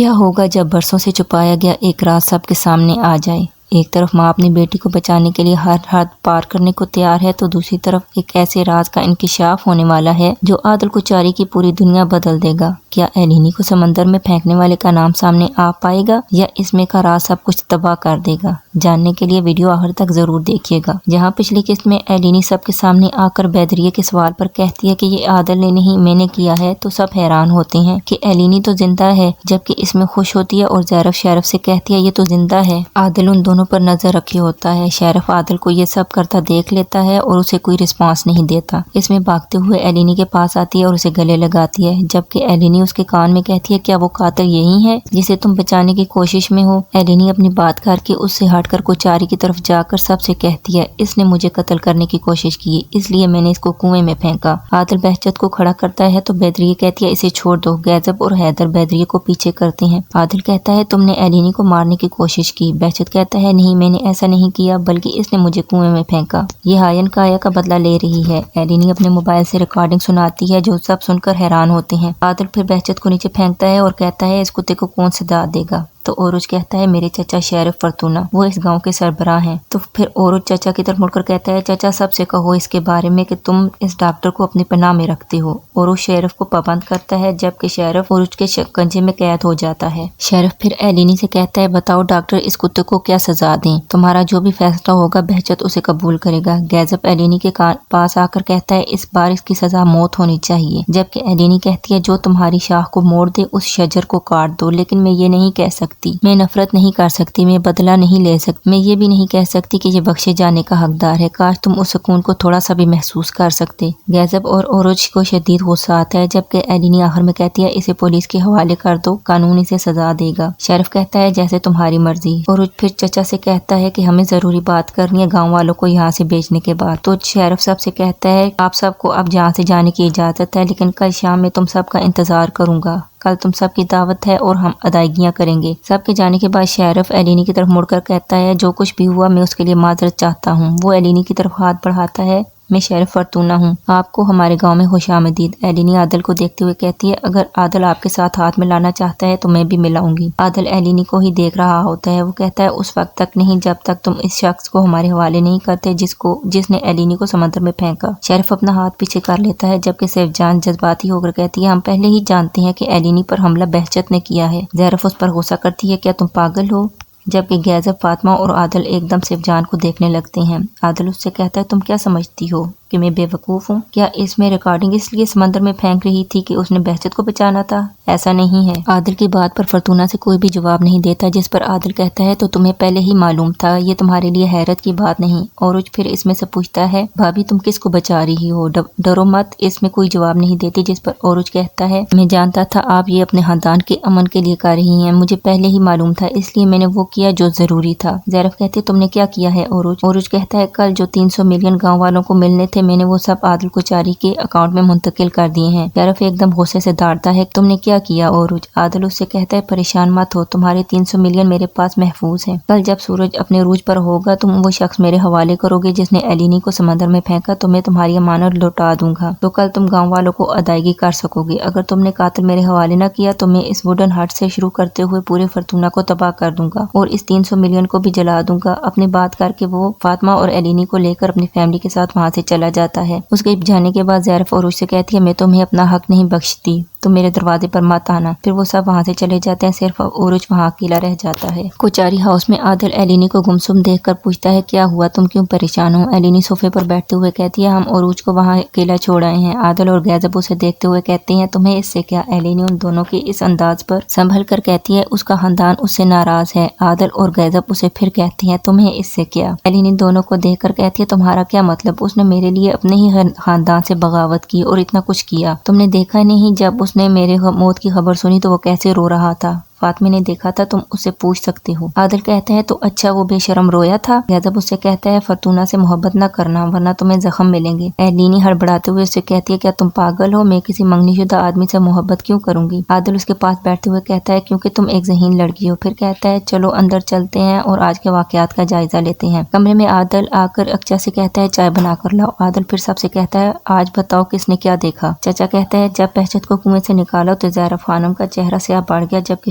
کیا ہوگا جب برسوں سے چھپایا گیا ایک راز سب کے سامنے آ جائے؟ ایک طرف ماں اپنی بیٹی کو بچانے کے لیے ہر حد پار کرنے کو تیار ہے تو دوسری طرف ایک ایسے راز کا انکشاف ہونے والا ہے جو عادل کوچاری کی پوری دنیا بدل دے گا۔ کیا ایلینی کو سمندر میں پھینکنے والے کا نام سامنے آ پائے گا یا اس میں کا راز سب کچھ تباہ کر دے گا؟ جاننے کے لیے ویڈیو آخر تک ضرور دیکھیے گا۔ جہاں پچھلی قسط میں ایلینی سب کے سامنے آ کر بیدریے کے سوال پر کہتی ہے کہ یہ عادل نے نہیں میں نے کیا ہے تو سب حیران ہوتے ہیں کہ ایلینی تو زندہ ہے، جبکہ اس میں خوش ہوتی ہے اور زیرف شیرف سے کہتی ہے یہ تو زندہ ہے۔ عادل ان دونوں پر نظر رکھے ہوتا ہے۔ شیرف عادل کو یہ سب کرتا دیکھ لیتا ہے اور اسے کوئی رسپانس نہیں دیتا۔ اس میں بھاگتے ہوئے ایلینی کے پاس آتی ہے اور اسے گلے لگاتی ہے، جبکہ ایلینی اس کے کان میں کہتی ہے کیا وہ قاتل یہی ہے جسے تم بچانے کی کوشش میں ہو؟ ایلینی اپنی بات کر کے اس سے ہٹ کر کوچاری کی طرف جا کر سب سے کہتی ہے اس نے مجھے قتل کرنے کی کوشش کی، اس لیے میں نے اس کو کنویں میں پھینکا۔ عادل بہجت کو کھڑا کرتا ہے تو بیدریہ کہتی ہے اسے چھوڑ دو۔ گیزب اور حیدر بیدریہ کو پیچھے کرتے ہیں۔ عادل کہتا ہے تم نے ایلینی کو مارنے کی کوشش کی۔ بہجت کہتا ہے نہیں میں نے ایسا نہیں کیا بلکہ اس نے مجھے کنویں میں پھینکا۔ یہ ہائن کایا کا بدلہ لے رہی ہے۔ ایلینی اپنے موبائل سے ریکارڈنگ سناتی ہے جو سب سن کر حیران ہوتے ہیں۔ عادل پھر بہجت کو نیچے پھینکتا ہے اور کہتا ہے اس کتے کو کون سزا دے گا؟ تو اوروج کہتا ہے میرے چچا شیرف فرتونہ، وہ اس گاؤں کے سربراہ ہیں۔ تو پھر اوروج چچا کی طرف مڑ کر کہتا ہے چچا سب سے کہو اس کے بارے میں کہ تم اس ڈاکٹر کو اپنی پناہ میں رکھتے ہو۔ اوروج شیرف کو پابند کرتا ہے جبکہ شیرف اوروج کے شکنجے میں قید ہو جاتا ہے۔ شیرف پھر ایلینی سے کہتا ہے بتاؤ ڈاکٹر اس کتے کو کیا سزا دیں؟ تمہارا جو بھی فیصلہ ہوگا بہجت اسے قبول کرے گا۔ گیزب ایلینی کے پاس آ کر کہتا ہے اس بار اس کی سزا موت ہونی چاہیے، جبکہ ایلینی کہتی ہے جو تمہاری شاخ کو موڑ دے اس شجر کو کاٹ دو، لیکن میں یہ نہیں کہہ سکتی، میں نفرت نہیں کر سکتی، میں بدلہ نہیں لے سکتی، میں یہ بھی نہیں کہہ سکتی کہ یہ بخشے جانے کا حقدار ہے۔ کاش تم اس سکون کو تھوڑا سا بھی محسوس کر سکتے۔ گیزب اور اوروج کو شدید غصہ آتا ہے جبکہ ایلینی آخر میں کہتی ہے اسے پولیس کے حوالے کر دو، قانون اسے سزا دے گا۔ شیرف کہتا ہے جیسے تمہاری مرضی۔ اوروج پھر چچا سے کہتا ہے کہ ہمیں ضروری بات کرنی ہے گاؤں والوں کو یہاں سے بھیجنے کے بعد۔ تو شیرف سب سے کہتا ہے آپ سب کو اب یہاں سے جانے کی اجازت ہے، لیکن کل شام میں تم سب کا انتظار کروں گا۔ کل تم سب کی دعوت ہے اور ہم ادائیگیاں کریں گے۔ سب کے جانے کے بعد شیرف ایلینی کی طرف مڑ کر کہتا ہے جو کچھ بھی ہوا میں اس کے لیے معذرت چاہتا ہوں۔ وہ ایلینی کی طرف ہاتھ بڑھاتا ہے میں شیرف فرتونہ ہوں، آپ کو ہمارے گاؤں میں خوش آمدید۔ ایلینی عادل کو دیکھتے ہوئے کہتی ہے اگر عادل آپ کے ساتھ ہاتھ ملانا چاہتا ہے تو میں بھی ملاؤں گی۔ عادل ایلینی کو ہی دیکھ رہا ہوتا ہے۔ وہ کہتا ہے اس وقت تک نہیں جب تک تم اس شخص کو ہمارے حوالے نہیں کرتے جس نے ایلینی کو سمندر میں پھینکا۔ شیرف اپنا ہاتھ پیچھے کر لیتا ہے جبکہ سیف جان جذباتی ہو کر کہتی ہے ہم پہلے ہی جانتے ہیں کہ ایلینی پر حملہ بہجت نے کیا ہے۔ زیرف اس پر غصہ کرتی ہے کیا تم پاگل ہو؟ جبکہ گیزب، فاطمہ اور عادل ایک دم سیف جان کو دیکھنے لگتے ہیں۔ عادل اس سے کہتا ہے تم کیا سمجھتی ہو کہ میں بے وقوف ہوں؟ کیا اس میں ریکارڈنگ اس لیے سمندر میں پھینک رہی تھی کہ اس نے بہجت کو بچانا تھا؟ ایسا نہیں ہے۔ عادل کی بات پر فرتونہ سے کوئی بھی جواب نہیں دیتا، جس پر عادل کہتا ہے تو تمہیں پہلے ہی معلوم تھا، یہ تمہارے لیے حیرت کی بات نہیں۔ اوروج پھر اس میں سے پوچھتا ہے بھابھی تم کس کو بچا رہی ہو؟ ڈرو مت۔ اس میں کوئی جواب نہیں دیتی، جس پر اوروج کہتا ہے میں جانتا تھا آپ یہ اپنے خاندان کے امن کے لیے کر رہی ہیں، مجھے پہلے ہی معلوم تھا، اس لیے میں نے وہ کیا جو ضروری تھا۔ زیرف کہتے تم نے کیا کیا ہے اوروج؟ اوروج کہتا ہے کل جو 300 ملین گاؤں والوں کو ملنے تھے میں نے وہ سب عادل کوچاری کے اکاؤنٹ میں منتقل کر دیے ہیں۔ زیرف ایک دم غصے سے داڑتا ہے تم نے کیا کیا اوروج؟ عادل اس سے کہتا ہے پریشان مت ہو، تمہارے 300 ملین میرے پاس محفوظ ہیں۔ کل جب سورج اپنے عروج پر ہوگا تم وہ شخص میرے حوالے کرو گے جس نے ایلینی کو سمندر میں پھینکا تو میں تمہاری امانت لوٹا دوں گا، تو کل تم گاؤں والوں کو ادائیگی کر سکو گے۔ اگر تم نے قاتل میرے حوالے نہ کیا تو میں اس ووڈن ہٹ سے شروع کرتے ہوئے پورے فرتونہ کو تباہ کر دوں گا اور اس 300 ملین کو بھی جلا دوں گا۔ اپنی بات کر کے وہ فاطمہ اور ایلینی کو لے کر اپنی فیملی کے ساتھ وہاں سے چلا جاتا ہے۔ اس کے جانے کے بعد زیرف اوروج سے کہتی ہے میں تمہیں اپنا حق نہیں بخشتی، تو میرے دروازے پر مت آنا۔ پھر وہ سب وہاں سے چلے جاتے ہیں، صرف اوروج وہاں اکیلا رہ جاتا ہے۔ کوچاری ہاؤس میں عادل ایلینی کو گمسم دیکھ کر پوچھتا ہے کیا ہوا، تم کیوں پریشان ہو؟ ایلینی صوفے پر بیٹھتے ہوئے کہتی ہے ہم اوروج کو وہاں اکیلا چھوڑ آئے ہیں۔ عادل اور گیزب اسے دیکھتے ہوئے کہتے ہیں تمہیں اس سے کیا؟ ایلینی ان دونوں کے اس انداز پر سنبھل کر کہتی ہے اس کا خاندان اس سے ناراض ہے۔ عادل اور گیزب اسے پھر کہتے ہیں تمہیں اس سے کیا؟ ایلینی دونوں کو دیکھ کر کہتی ہے تمہارا کیا مطلب؟ اس نے میرے لیے اپنے ہی خاندان سے بغاوت کی اور اتنا کچھ کیا، تم نے دیکھا نہیں جب اس نے میرے موت کی خبر سنی تو وہ کیسے رو رہا تھا؟ فاطمہ نے دیکھا تھا، تم اسے پوچھ سکتے ہو۔ عادل کہتا ہے تو اچھا وہ بے شرم رویا تھا؟ گیزب اس سے کہتا ہے فرتونہ سے محبت نہ کرنا ورنہ تمہیں زخم ملیں گے۔ ایلینی ہڑبڑاتے ہوئے اس سے کہتی ہے کیا تم پاگل ہو، میں کسی منگنی شدہ آدمی سے محبت کیوں کروں گی؟ عادل اس کے پاس بیٹھتے ہوئے کہتا ہے کیونکہ تم ایک ذہین لڑکی ہو۔ پھر کہتا ہے چلو اندر چلتے ہیں اور آج کے واقعات کا جائزہ لیتے ہیں۔ کمرے میں عادل آ کر اقچا سے کہتا ہے چائے بنا کر لاؤ۔ عادل پھر سب سے کہتا ہے آج بتاؤ کس نے کیا دیکھا؟ چچا کہتا ہے جب بہجت کو کنویں سے نکالا تو زیرف خانم کا چہرہ سیاہ پڑ گیا، جبکہ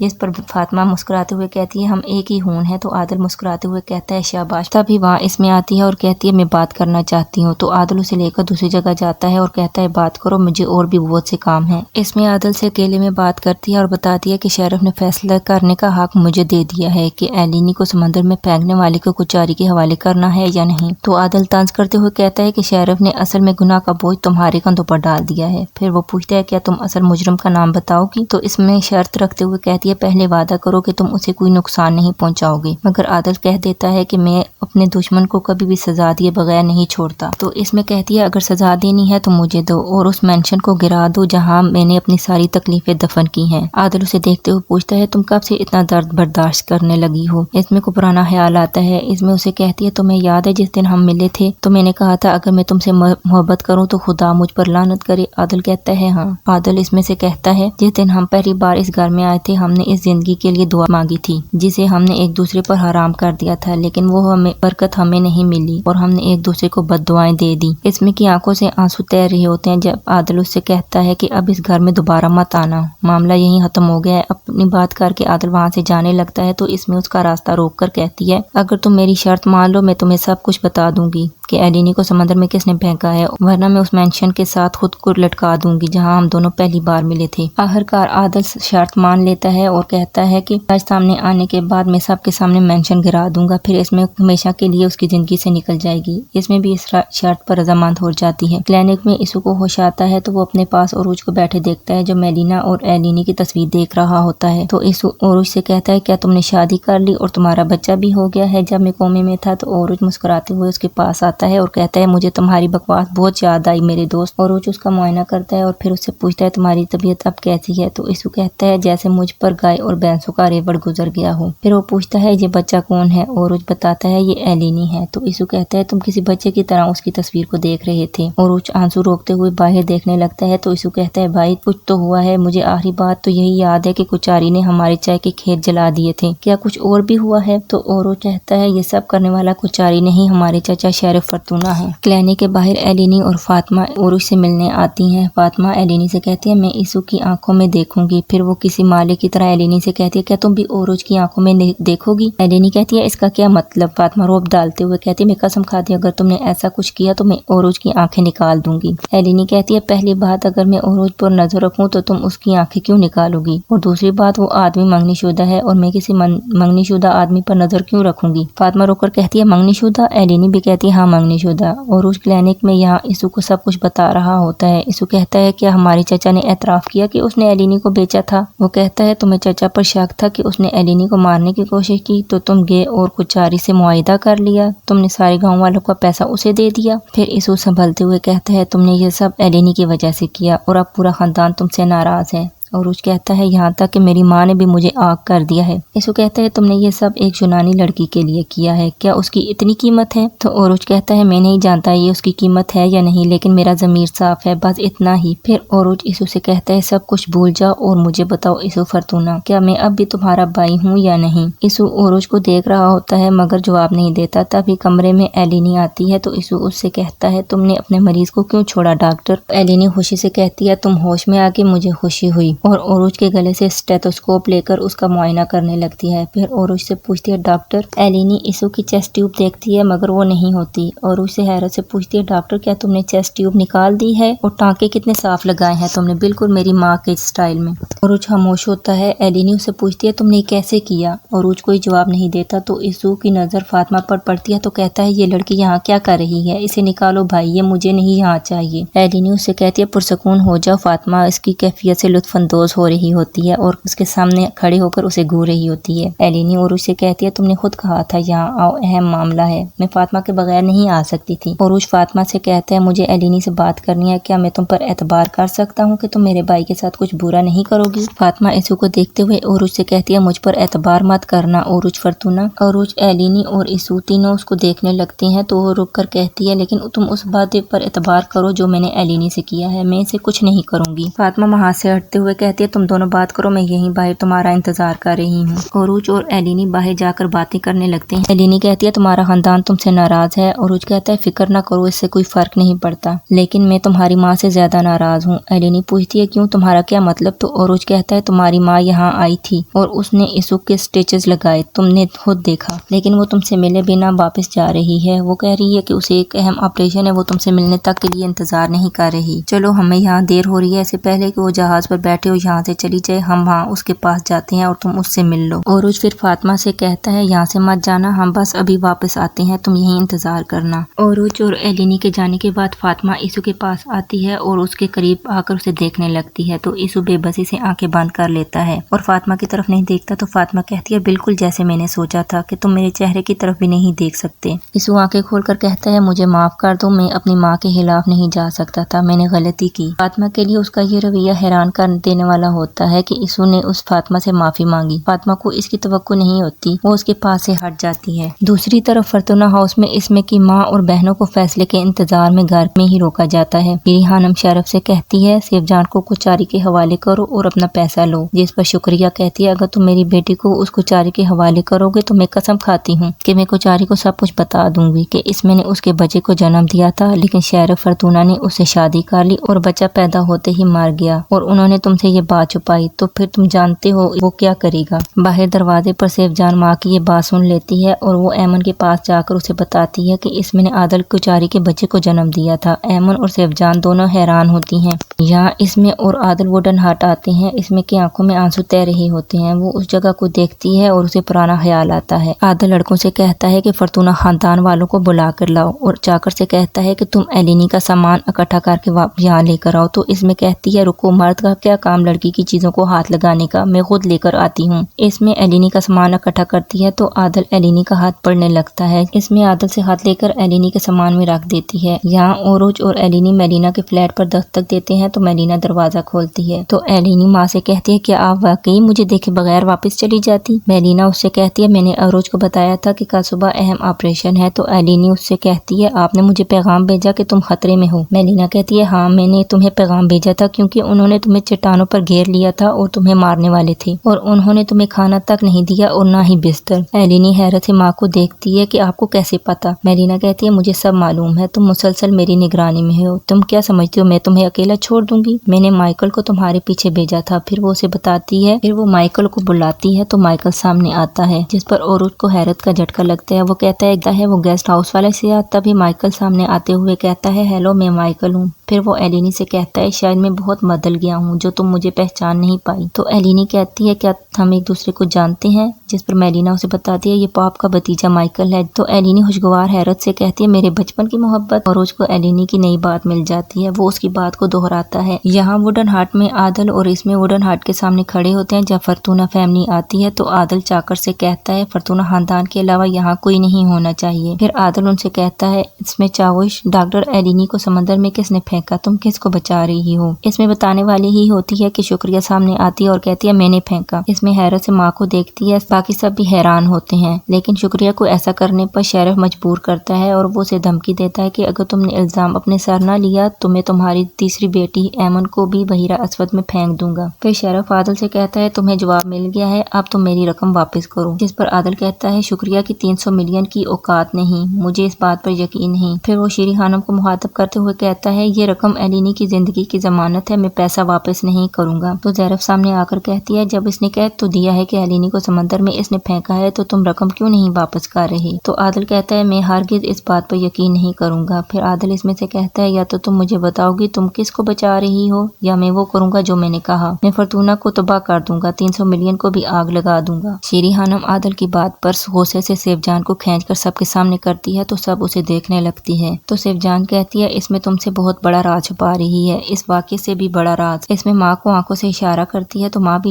جس پر فاطمہ مسکراتے ہوئے کہتی ہے ہم ایک ہی خون ہے، تو عادل مسکراتے ہوئے کہتا ہے شاباش۔ تبھی وہاں اس میں آتی ہے اور کہتی ہے میں بات کرنا چاہتی ہوں، تو عادل اسے لے کر دوسری جگہ جاتا ہے اور کہتا ہے بات کرو، مجھے اور بھی بہت سے کام ہیں۔ اس میں عادل سے اکیلے میں بات کرتی ہے اور بتاتی ہے کہ شیرف نے فیصلہ کرنے کا حق مجھے دے دیا ہے کہ ایلینی کو سمندر میں پھینکنے والے کو کچاری کے حوالے کرنا ہے یا نہیں۔ تو عادل طنز کرتے ہوئے کہتا ہے کہ شیرف نے اصل میں گناہ کا بوجھ تمہارے کندھوں پر ڈال دیا ہے۔ پھر وہ پوچھتا ہے کیا تم اصل مجرم کا نام بتاؤ گی؟ تو اس میں شرط رکھتے ہوئے کہتی ہے پہلے وعدہ کرو کہ تم اسے کوئی نقصان نہیں پہنچاؤ گے، مگر عادل کہہ دیتا ہے کہ میں اپنے دشمن کو کبھی بھی سزا دیے بغیر نہیں چھوڑتا۔ تو اس میں کہتی ہے اگر سزا دینی ہے تو مجھے دو اور اس مینشن کو گرا دو جہاں میں نے اپنی ساری تکلیفیں دفن کی ہیں۔ عادل اسے دیکھتے ہوئے پوچھتا ہے تم کب سے اتنا درد برداشت کرنے لگی ہو؟ اس میں کو پرانا خیال آتا ہے۔ اس میں اسے کہتی ہے تمہیں یاد ہے جس دن ہم ملے تھے تو میں نے کہا تھا اگر میں تم سے محبت کروں تو خدا مجھ پر لعنت کرے؟ عادل کہتا ہے ہاں۔ عادل اس میں سے کہتا ہے جس دن ہم پہلی بار اس گھر میں آئے تھے ہم نے اس زندگی کے لیے دعا مانگی تھی جسے ہم نے ایک دوسرے پر حرام کر دیا تھا، لیکن وہ برکت ہمیں نہیں ملی اور ہم نے ایک دوسرے کو بد دعائیں دے دی۔ اس میں کی آنکھوں سے آنسو تیر رہے ہوتے ہیں جب عادل اس سے کہتا ہے کہ اب اس گھر میں دوبارہ مت آنا، معاملہ یہی ختم ہو گیا ہے۔ اپنی بات کر کے عادل وہاں سے جانے لگتا ہے تو اس میں اس کا راستہ روک کر کہتی ہے اگر تم میری شرط مان لو میں تمہیں سب کچھ بتا دوں گی کہ ایلینی کو سمندر میں کس نے پھینکا ہے، ورنہ میں اس مینشن کے ساتھ خود کو لٹکا دوں گی جہاں ہم دونوں پہلی بار ملے تھے۔ آخرکار عادل شرط مان لیتا ہے اور کہتا ہے کہ آج سامنے آنے کے بعد میں سب کے سامنے مینشن گرا دوں گا، پھر اس میں ہمیشہ کے لیے اس کی زندگی سے نکل جائے گی۔ اس میں بھی اس شرط پر رضامند ہو جاتی ہے۔ کلینک میں اسو کو ہوش آتا ہے تو وہ اپنے پاس عروج کو بیٹھے دیکھتا ہے جو میلینا اور ایلینی کی تصویر دیکھ رہا ہوتا ہے۔ تو اسو عروج سے کہتا ہے کیا تم نے شادی کر لی اور تمہارا بچہ بھی ہو گیا ہے؟ جب میں کومے میں تھا تو عروج مسکراتے ہوئے اس کے پاس آتا ہے اور کہتا ہے مجھے تمہاری بکواس بہت یاد آئی میرے دوست۔ عروج اس کا معائنہ کرتا ہے اور پھر اس سے پوچھتا ہے تمہاری طبیعت اب کیسی ہے؟ تو اسو کہتا ہے جیسے مجھ پر گائے اور بھینسوں کا ریوڑ گزر گیا ہو۔ پھر وہ پوچھتا ہے یہ بچہ کون ہے؟ عروج بتاتا ہے یہ ایلینی ہے۔ تو اسو کہتا ہے تم کسی بچے کی طرح اس کی تصویر کو دیکھ رہے تھے۔ عروج آنسو روکتے ہوئے باہر دیکھنے لگتا ہے تو اسو کہتا ہے بھائی کچھ تو ہوا ہے، مجھے آخری بات تو یہی یاد ہے کہ کچاری نے ہمارے چائے کے کھیت جلا دیے تھے، کیا کچھ اور بھی ہوا ہے؟ تو عروج کہتا ہے یہ سب کرنے والا کچاری نہیں ہمارے چچا شیرف فرتونہ ہے۔ کلینک کے باہر ایلینی اور فاطمہ عروج سے ملنے آتی ہیں۔ فاطمہ ایلینی سے کہتی ہے میں اسو کی آنکھوں میں دیکھوں گی۔ پھر وہ کسی مالک کی طرح ایلینی سے کہتی ہے کیا تم بھی عروج کی آنکھوں میں دیکھو گی؟ ایلینی کہتی ہے اس کا کیا مطلب؟ فاطمہ روب ڈالتے ہوئے کہتی ہے میں قسم کھاتی ہوں اگر تم نے ایسا کچھ کیا تو میں عروج کی آنکھیں نکال دوں گی۔ ایلینی کہتی ہے پہلی بات اگر میں عروج پر نظر رکھوں تو تم اس کی آنکھیں کیوں نکالو گی، اور دوسری بات وہ آدمی منگنی شدہ ہے اور میں کسی منگنی شدہ آدمی پر نظر کیوں رکھوں گی؟ فاطمہ رو کر کہتی ہے منگنی شدہ؟ ایلینی بھی کہتی ہے ہاں منگنی شدہ۔ عروج کلینک میں یہاں اسو کو سب کچھ بتا رہا ہوتا ہے۔ اسو کہتا ہے کیا ہمارے چچا نے اعتراف کیا کہ اس نے ایلینی کو بیچا تھا؟ وہ کہتا ہے تمہیں چچا پر شک تھا کہ اس نے ایلینی کو مارنے کی کوشش کی تو تم گئے اور کچاری سے معاہدہ کر لیا، تم نے سارے گاؤں والوں کا پیسہ اسے دے دیا۔ پھر اسو سنبھلتے ہوئے کہتا ہے تم نے یہ سب ایلینی کی وجہ سے کیا اور اب پورا خاندان تم سے ناراض ہے۔ عروج کہتا ہے یہاں تک کہ میری ماں نے بھی مجھے آگ کر دیا ہے۔ اسو کہتا ہے تم نے یہ سب ایک یونانی لڑکی کے لیے کیا ہے، کیا اس کی اتنی قیمت ہے؟ تو عروج کہتا ہے میں نہیں جانتا یہ اس کی قیمت ہے یا نہیں، لیکن میرا ضمیر صاف ہے، بس اتنا ہی۔ پھر عروج اسو سے کہتا ہے سب کچھ بھول جاؤ اور مجھے بتاؤ اسو فرتونہ کیا میں اب بھی تمہارا بھائی ہوں یا نہیں؟ اسو عروج کو دیکھ رہا ہوتا ہے مگر جواب نہیں دیتا۔ تبھی کمرے میں ایلینی آتی ہے تو اسو اس سے کہتا ہے تم نے اپنے مریض کو کیوں چھوڑا ڈاکٹر؟ ایلینی خوشی سے کہتی ہے تم ہوش میں آ کے مجھے خوشی ہوئی، اور عروج کے گلے سے اسٹیتھوسکوپ لے کر اس کا معائنہ کرنے لگتی ہے۔ پھر عروج سے پوچھتی ہے ڈاکٹر؟ ایلینی اسو کی چیسٹ ٹیوب دیکھتی ہے مگر وہ نہیں ہوتی۔ عروج سے حیرت سے پوچھتی ہے ڈاکٹر کیا تم نے چیسٹ ٹیوب نکال دی ہے؟ اور ٹانکے کتنے صاف لگائے ہیں تم نے، بالکل میری ماں کے سٹائل میں۔ عروج خاموش ہوتا ہے۔ ایلینی اس سے پوچھتی ہے تم نے کیسے کیا؟ عروج کوئی جواب نہیں دیتا تو اسو کی نظر فاطمہ پر پڑتی ہے تو کہتا ہے یہ لڑکی یہاں کیا کر رہی ہے، اسے نکالو بھائی، یہ مجھے نہیں یہاں چاہیے۔ ایلینی اس سے کہتی ہے پرسکون ہو جاؤ۔ فاطمہ اس کی کیفیت سے لطف اندوز ہو رہی ہوتی ہے اور اس کے سامنے کھڑے ہو کر اسے گھور رہی ہوتی ہے۔ ایلینی عروج سے کہتی ہے تم نے خود کہا تھا یہاں آؤ، اہم معاملہ ہے، میں فاطمہ کے بغیر نہیں آ سکتی تھی۔ عروج فاطمہ سے کہتا ہے مجھے ایلینی سے بات کرنی ہے، کیا میں تم پر اعتبار کر سکتا ہوں کہ تم میرے بھائی کے ساتھ کچھ برا نہیں کرو گی؟ فاطمہ اسو کو دیکھتے ہوئے عروج سے کہتی ہے مجھ پر اعتبار مت کرنا عروج فرتونہ۔ عروج ایلینی اور اسو تینوں اس کو دیکھنے لگتے ہیں تو وہ رک کر کہتی ہے لیکن تم اس بات پر اعتبار کرو جو میں نے ایلینی سے کیا ہے، میں اسے کچھ نہیں کروں گی۔ فاطمہ وہاں سے ہٹتے ہوئے کہتی ہے تم دونوں بات کرو، میں یہیں باہر تمہارا انتظار کر رہی ہوں۔ عروج اور ایلینی باہر جا کر باتیں کرنے لگتے ہیں۔ ایلینی کہتی ہے تمہارا خاندان تم سے ناراض ہے۔ عروج کہتا ہے فکر نہ کرو، اس سے کوئی فرق نہیں پڑتا، لیکن میں تمہاری ماں سے زیادہ ناراض ہوں۔ ایلینی پوچھتی ہے کیوں، تمہارا کیا مطلب؟ تو عروج کہتا ہے تمہاری ماں یہاں آئی تھی اور اس نے عیسو کے سٹیچز لگائے، تم نے خود دیکھا، لیکن وہ تم سے ملے بنا واپس جا رہی ہے۔ وہ کہہ رہی ہے کہ اسے ایک اہم آپریشن ہے، وہ تم سے ملنے تک کے لیے انتظار نہیں کر رہی۔ چلو ہمیں یہاں دیر ہو رہی ہے، اس سے پہلے کہ وہ جہاز پر بیٹھے ہو یہاں سے چلی جائے، ہم وہاں اس کے پاس جاتے ہیں اور تم اس سے مل لو۔ عروج پھر فاطمہ سے کہتا ہے یہاں سے مت جانا، ہم بس ابھی واپس آتے ہیں، تم یہیں انتظار کرنا۔ عروج اور ایلینی کے جانے کے بعد فاطمہ عیسو کے پاس آتی ہے اور اس کے قریب آ کر اسے دیکھنے لگتی ہے، تو عیسو بے بسی سے آنکھیں بند کر لیتا ہے اور فاطمہ کی طرف نہیں دیکھتا۔ تو فاطمہ کہتی ہے بالکل جیسے میں نے سوچا تھا کہ تم میرے چہرے کی طرف بھی نہیں دیکھ سکتے۔ عیسو آنکھیں کھول کر کہتا ہے مجھے معاف کر دو، میں اپنی ماں کے خلاف نہیں جا سکتا تھا، میں نے غلطی کی۔ فاطمہ کے لیے اس کا یہ رویہ حیران کر دینے والا ہوتا ہے کہ عیسو نے اس فاطمہ سے معافی مانگی۔ فاطمہ کو اس کی توقع نہیں ہوتی، وہ اس کے پاس سے ہٹ جاتی ہے۔ دوسری طرف فرتونہ ہاؤس میں اسمے کی ماں اور بہنوں کو فیصلے کے انتظار میں گھر میں ہی روکا جاتا ہے۔ میری خانم شرف سے کہتی ہے سیف جان کو کچاری کے حوالے کرو اور اپنا پیسہ لو، جس پر شکریہ کہتی ہے اگر تم میری بیٹی کو اس کچاری کے حوالے کرو گے تو میں قسم کھاتی ہوں کہ میں کچاری کو سب کچھ بتا دوں گی کہ اسمے نے اس کے بچے کو جنم دیا تھا، لیکن شرف فرتونہ نے اس سے شادی کر لی اور بچہ پیدا ہوتے ہی مر گیا اور انہوں نے تم سے یہ بات چھپائی، تو پھر تم جانتے ہو وہ کیا کرے گا۔ باہر دروازے پر سیف جان ماں کی یہ بات سن لیتی ہے اور وہ ایمن کے پاس جا کر اسے بتاتی ہے کہ اسمے نے عادل کچاری کے بچے کو جنم دیا تھا۔ ایمن اور سیف جان دونوں حیران ہوتی ہیں۔ یہاں اسمے اور عادل ووڈن ہٹ آتے ہیں۔ اسمے کی آنکھوں میں آنسو تیر رہے ہوتے ہیں، وہ اس جگہ کو دیکھتی ہے اور اسے پرانا خیال آتا ہے۔ عادل لڑکوں سے کہتا ہے کہ فرتونہ خاندان والوں کو بلا کر لاؤ اور چاکر سے کہتا ہے کہ تم ایلینی کا سامان اکٹھا کر کے یہاں لے کر آؤ، تو اسمے کہتی ہے رکو، مرد کا کیا کام لڑکی کی چیزوں کو ہاتھ لگانے کا، میں خود لے کر آتی ہوں۔ اسمے ایلینی کا سامان اکٹھا کرتی ہے تو عادل ایلینی کا ہاتھ پڑنے لگتا ہے۔ اسمے عادل سے ہاتھ لے کر ایلینی کے سامان میں رکھ دیتی ہے۔ یہاں عروج اور ایلینی میلینا کے فلیٹ پر دستک دیتے ہیں تو میلینا دروازہ کھولتی ہے تو ایلینی ماں سے کہتی ہے کیا آپ واقعی مجھے دیکھے بغیر واپس چلی جاتی؟ میلینا اس سے کہتی ہے میں نے عروج کو بتایا تھا کہ کل صبح اہم آپریشن ہے، تو ایلینی اس سے کہتی ہے آپ نے مجھے پیغام بھیجا کہ تم خطرے میں ہو؟ میلینا کہتی ہے ہاں، میں نے تمہیں پیغام بھیجا تھا کیونکہ انہوں نے تمہیں چٹانوں پر گھیر لیا تھا اور تمہیں مارنے والے تھے، اور انہوں نے تمہیں کھانا تک نہیں دیا اور نہ ہی بستر۔ ایلینی حیرت سے ماں کو دیکھتی ہے کہ آپ کو کیسے پتا؟ میلینا کہتی ہے مجھے سب معلوم ہے، تم مسلسل میری نگرانی میں ہو، تم کیا سمجھتی ہو میں تمہیں اکیلا چھوڑ دوں گی؟ میں نے مائیکل کو تمہارے پیچھے بھیجا تھا۔ پھر وہ اسے بتاتی ہے، پھر وہ مائیکل کو بلاتی ہے تو مائیکل سامنے آتا ہے، جس پر عروج کو حیرت کا جھٹکا لگتا ہے۔ وہ کہتا ہے وہ گیسٹ ہاؤس والے سے، تبھی مائیکل سامنے آتے ہوئے کہتا ہے ہیلو، میں مائیکل ہوں۔ پھر وہ ایلینی سے کہتا ہے شاید میں بہت بدل گیا ہوں جو تم مجھے پہچان نہیں پائی۔ تو ایلینی کہتی ہے کیا ہم ایک دوسرے کو جانتے ہیں؟ جس پر میلینا اسے بتاتی ہے یہ پاپ کا بھتیجا مائیکل ہے۔ تو ایلینی خوشگوار حیرت سے کہتی ہے میرے بچپن کی محبت۔ عروج کو ایلینی کی نئی بات مل جاتی ہے، وہ اس کی بات کو دہراتا ہے۔ یہاں ووڈن ہارٹ میں عادل اور اسمے ووڈن ہارٹ کے سامنے کھڑے ہوتے ہیں۔ جب فرتونہ فیملی آتی ہے تو عادل چاکر سے کہتا ہے فرتونہ خاندان کے علاوہ یہاں کوئی نہیں ہونا چاہیے۔ پھر عادل ان سے کہتا ہے اسمے چاوش، ڈاکٹر ایلینی کو سمندر میں کس نے پھینکا؟ تم کس کو بچا رہی ہو؟ اسمے بتانے والی ہی ہوتی ہے کہ شکریہ سامنے آتی ہے اور کہتی ہے میں نے پھینکا۔ اسمے حیرت سے ماں کو دیکھتی ہے، باقی سب بھی حیران ہوتے ہیں، لیکن شکریہ کو ایسا کرنے پر شرف مجبور کرتا ہے اور وہ اسے دھمکی دیتا ہے کہ اگر تم نے الزام اپنے سر نہ لیا تو میں تمہاری تیسری بیٹی ایمن کو بھی بحیرہ اسود میں پھینک دوں گا۔ پھر شرف عادل سے کہتا ہے تمہیں جواب مل گیا ہے، اب تم میری رقم واپس کرو، جس پر عادل کہتا ہے شکریہ کی 300 ملین کی اوقات نہیں، مجھے اس بات پر یقین نہیں۔ پھر وہ شیری خانم کو مخاطب کرتے ہوئے کہتا ہے یہ رقم ایلینی کی زندگی کی ضمانت ہے، میں پیسہ واپس نہیں کروں گا۔ تو زیرف سامنے آ کر کہتی ہے جب اس نے کہہ تو دیا ہے کہ ایلینی کو سمندر میں اس نے پھینکا ہے تو تم رقم کیوں نہیں واپس کر رہی؟ تو عادل کہتا ہے میں ہرگز اس بات پر یقین نہیں کروں گا۔ پھر عادل اس میں سے کہتا ہے یا تو تم مجھے بتاؤ گی تم کس کو بچا رہی ہو یا میں وہ کروں گا جو میں نے کہا، میں فرتونہ کو تباہ کر دوں گا، 300 ملین کو بھی آگ لگا دوں گا۔ شیری خانم عادل کی بات پر غصے سے سیف جان کو کھینچ کر سب کے سامنے کرتی ہے تو سب اسے دیکھنے لگتی ہے۔ تو سیف جان کہتی ہے اس میں تم سے بہت بڑا راز چھپا رہی ہے، اس واقعے سے بھی بڑا راز۔ اس میں ماں کو آنکھوں سے اشارہ کرتی ہے تو ماں بھی